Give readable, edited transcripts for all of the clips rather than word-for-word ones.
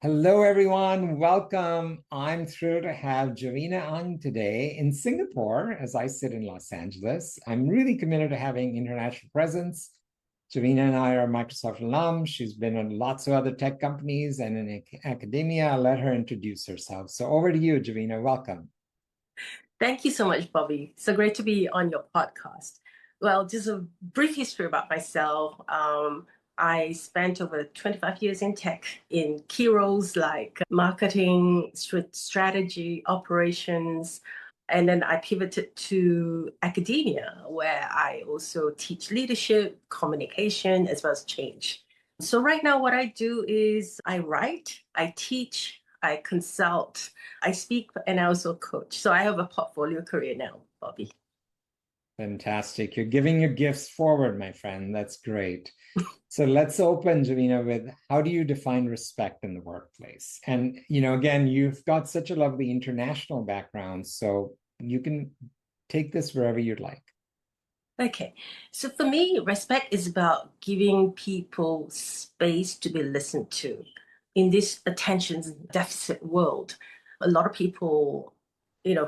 Hello, everyone. Welcome. I'm thrilled to have Jovina Ang today in Singapore as I sit in Los Angeles. I'm really committed to having international presence. Jovina and I are Microsoft alums. She's been in lots of other tech companies and in academia. I'll let her introduce herself. So over to you, Jovina. Welcome. Thank you so much, Bobby. So great to be on your podcast. Well, just a brief history about myself. I spent over 25 years in tech in key roles like marketing, strategy, operations, and then I pivoted to academia, where I also teach leadership, communication, as well as change. So right now, what I do is I write, I teach, I consult, I speak, and I also coach. So I have a portfolio career now, Bobby. Fantastic. You're giving your gifts forward, my friend. That's great. So let's open, Jovina, with how do you define respect in the workplace? And, again, you've got such a lovely international background, so you can take this wherever you'd like. Okay. So for me, respect is about giving people space to be listened to. In this attention deficit world, a lot of people,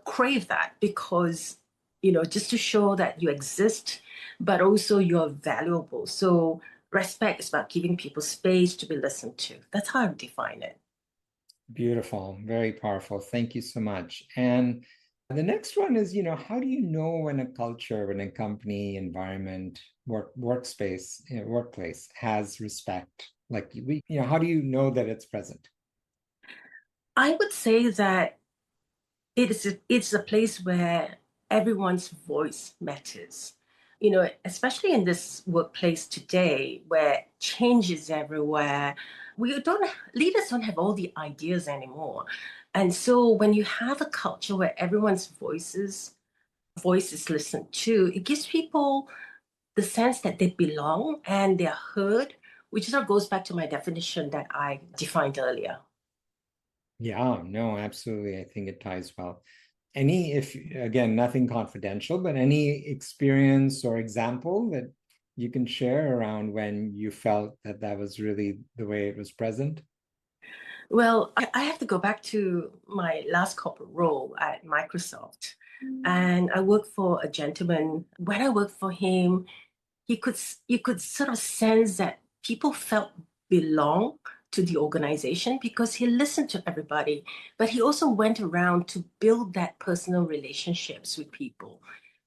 crave that because, just to show that you exist, but also you're valuable. So respect is about giving people space to be listened to. That's how I define it. Beautiful, very powerful. Thank you so much. And the next one is, how do you know when a culture, when a company, environment, workspace, workplace has respect? Like how do you know that it's present? I would say that it's a place where everyone's voice matters. Especially in this workplace today where change is everywhere. We don't Leaders don't have all the ideas anymore. And so when you have a culture where everyone's voice is listened to, it gives people the sense that they belong and they're heard, which sort of goes back to my definition that I defined earlier. Yeah, no, absolutely. I think it ties well. If again, nothing confidential, but any experience or example that you can share around when you felt that that was really the way it was present? Well, I have to go back to my last corporate role at Microsoft. And I worked for a gentleman. When I worked for him, you could sort of sense that people felt belong to the organization because he listened to everybody, but he also went around to build that personal relationships with people.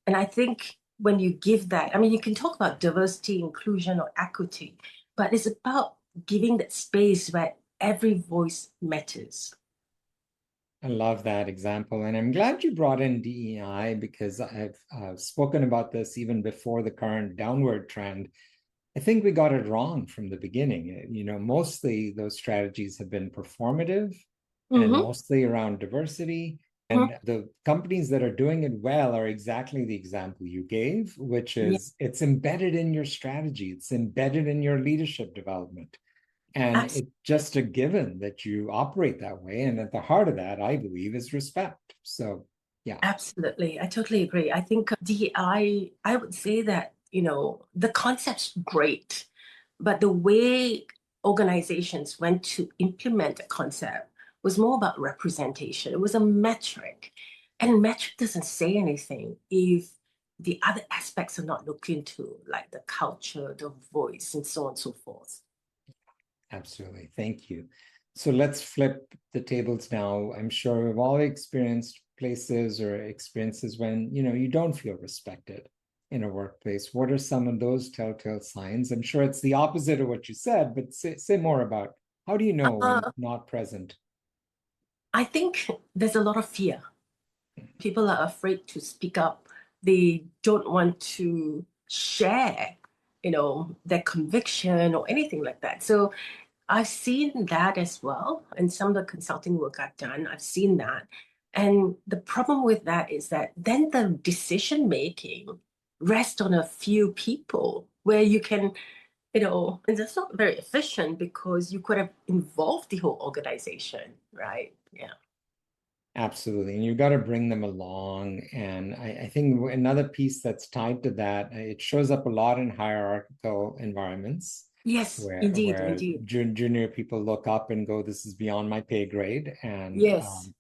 And I think when you give that, I mean, you can talk about diversity, inclusion, or equity, but it's about giving that space where every voice matters. I love that example. And I'm glad you brought in DEI because I've spoken about this even before the current downward trend. I think we got it wrong from the beginning. Mostly those strategies have been performative and Hmm. mostly around diversity. And the companies that are doing it well are exactly the example you gave, which Yeah, is it's embedded in your strategy, it's embedded in your leadership development. And absolutely. it's just a given that you operate that way. And at the heart of that, I believe, is respect. So, yeah. Absolutely. I totally agree. I think I would say that, the concept's great, but the way organizations went to implement the concept was more about representation. It was a metric. And metric doesn't say anything if the other aspects are not looked into, like the culture, the voice, and so on and so forth. Absolutely. Thank you. So let's flip the tables now. I'm sure we've all experienced places or experiences when, you don't feel respected in a workplace. What are some of those telltale signs? I'm sure it's the opposite of what you said, but say more about how do you know when Uh, not present? I think there's a lot of fear. People are afraid to speak up. They don't want to share, their conviction or anything like that. So I've seen that as well. And some of the consulting work I've done, I've seen that. And the problem with that is that then the decision making rests on a few people where you can, and that's not very efficient because you could have involved the whole organization, right? Yeah. Absolutely. And you've got to bring them along. And I think another piece that's tied to that, it shows up a lot in hierarchical environments. Yes, indeed, where indeed. junior people look up and go, this is beyond my pay grade. And Yes.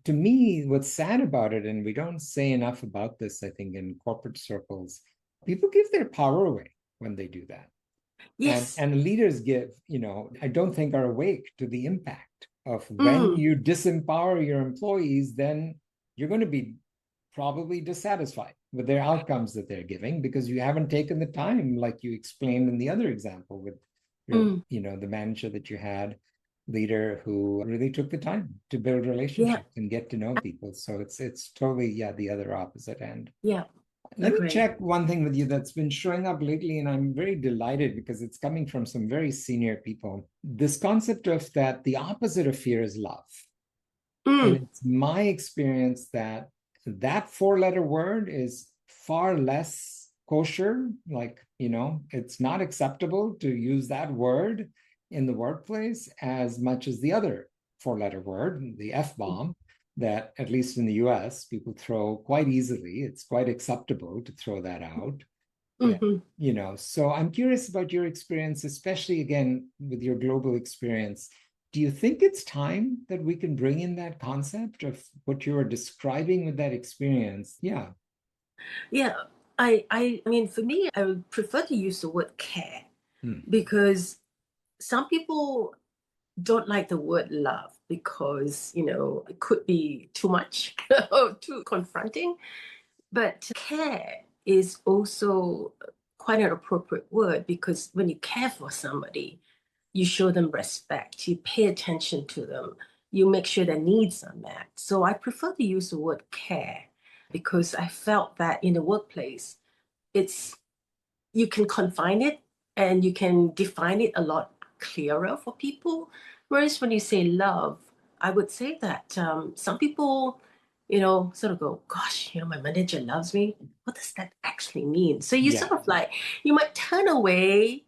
to me, what's sad about it, and we don't say enough about this, I think, in corporate circles, people give their power away when they do that. Yes. And leaders give, I don't think are awake to the impact of when Mm, you disempower your employees, then you're going to be probably dissatisfied with their outcomes that they're giving because you haven't taken the time, like you explained in the other example with your, mm. the manager that you had, leader who really took the time to build Yeah, relationships and get to know people. So it's totally, yeah, the other opposite end. yeah, Let me agree. check one thing with you that's been showing up lately, and I'm very delighted because it's coming from some very senior people. This concept of that the opposite of fear is love. And Mm, it's my experience that that four-letter word is far less kosher. Like, it's not acceptable to use that word in the workplace as much as the other four-letter word, the F-bomb, that at least in the US, people throw quite easily. It's quite acceptable to throw that out. Yeah. hmm. So I'm curious about your experience, especially again with your global experience. Do you think it's time that we can bring in that concept of what you were describing with that experience? Yeah. Yeah, I mean, for me, I would prefer to use the word care Hmm. because some people don't like the word love because, it could be too much or too confronting. But care is also quite an appropriate word because when you care for somebody, you show them respect, you pay attention to them, you make sure their needs are met. So I prefer to use the word care because I felt that in the workplace, it's you can confine it and you can define it a lot clearer for people. Whereas when you say love, I would say that some people, sort of go, gosh, my manager loves me. What does that actually mean? So you Yeah. sort of like, you might turn away,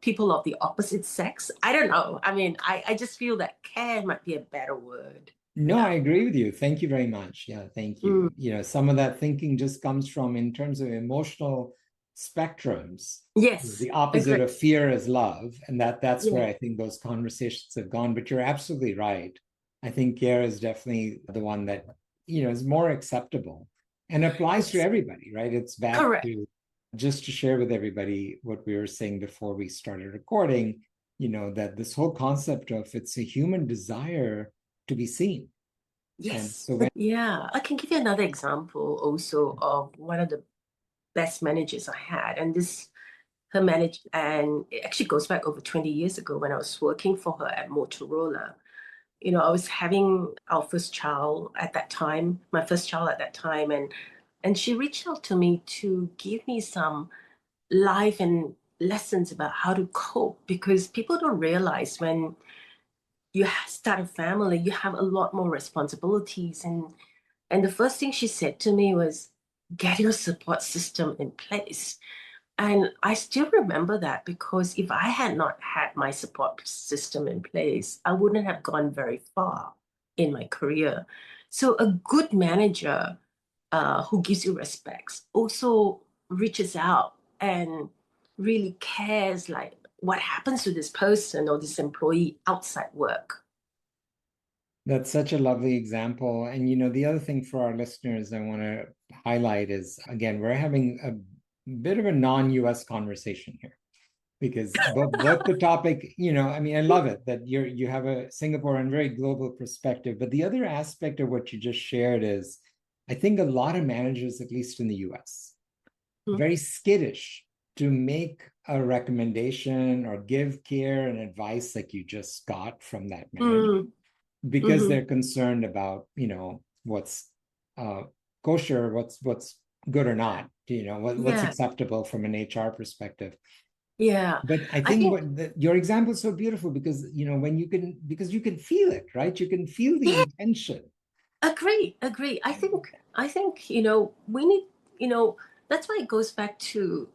people of the opposite sex. I don't know. I mean, I just feel that care might be a better word. No, Yeah. I agree with you. Thank you very much. Yeah, thank you. Mm, Some of that thinking just comes from in terms of emotional spectrums. yes, The opposite agree. of fear is love, and that's where Yeah. I think those conversations have gone. But you're absolutely right. I think care is definitely the one that is more acceptable and applies to Yes. everybody, right? It's back Correct. to just to share with everybody what we were saying before we started recording. That this whole concept of it's a human desire to be seen. And Yes. so when, Yeah. I can give you another example also of one of the best managers I had. And her manager, and it actually goes back over 20 years ago when I was working for her at Motorola. I was having our first child at that time, my first child at that time, and she reached out to me to give me some life and lessons about how to cope because people don't realize when you start a family, you have a lot more responsibilities. And the first thing she said to me was, get your support system in place. And I still remember that because if I had not had my support system in place, I wouldn't have gone very far in my career. So a good manager who gives you respects also reaches out and really cares like what happens to this person or this employee outside work. that's such a lovely example. And the other thing for our listeners I want to highlight is again, we're having a bit of a non-US conversation here because both the topic, I mean, I love it that you have a Singapore and very global perspective. But the other aspect of what you just shared is I think a lot of managers, at least in the US, very skittish to make a recommendation or give care and advice like you just got from that manager Mm, because hmm. they're concerned about what's uh, kosher, what's good or not, what's Yeah, acceptable from an HR perspective. yeah. But I I think think, your example is so beautiful because when because you can feel it, right? You can feel the yeah, intention. agree, agree. I think, we need, that's why it goes back to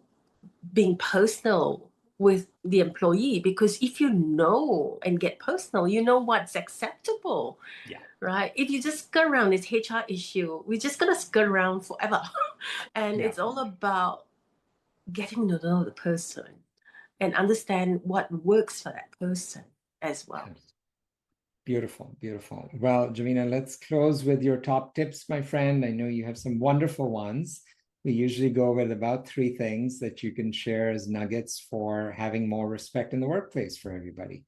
being personal with the employee because if you know and get personal, you know what's acceptable, Yeah, right? If you just skirt around this HR issue, we're just gonna skirt around forever. And yeah. it's all about getting to know the person. and understand what works for that person as well. Beautiful, beautiful. Well, Jovina, let's close with your top tips, my friend. I know you have some wonderful ones. We usually go with about 3 things that you can share as nuggets for having more respect in the workplace for everybody.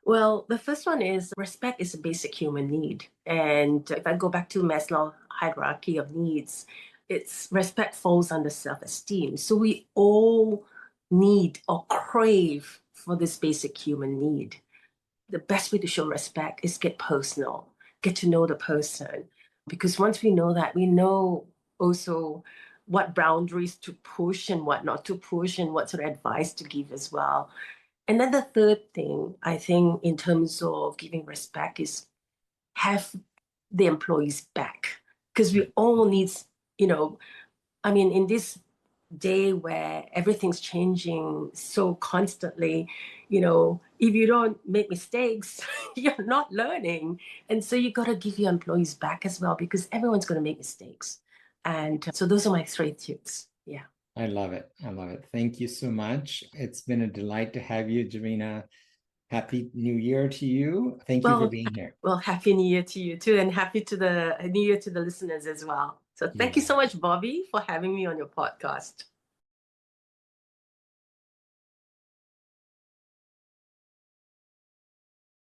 Well, the first one is respect is a basic human need. And if I go back to Maslow's hierarchy of needs, it's respect falls under self-esteem. So we all need or crave for this basic human need. The best way to show respect is get personal, get to know the person. Because once we know that, we know also what boundaries to push and what not to push and what sort of advice to give as well. And then the third thing, I think, in terms of giving respect is have the employees back. Because we all need, I mean, in this day where everything's changing so constantly, if you don't make mistakes, you're not learning. And so you got to give your employees back as well, because everyone's going to make mistakes. And so those are my 3 tips. Yeah. I love it. I love it. Thank you so much. It's been a delight to have you, Jovina. Happy New Year to you. Thank you for being here. Well, Happy New Year to you too, and Happy to the New Year to the listeners as well. So thank you so much, Bobby, for having me on your podcast.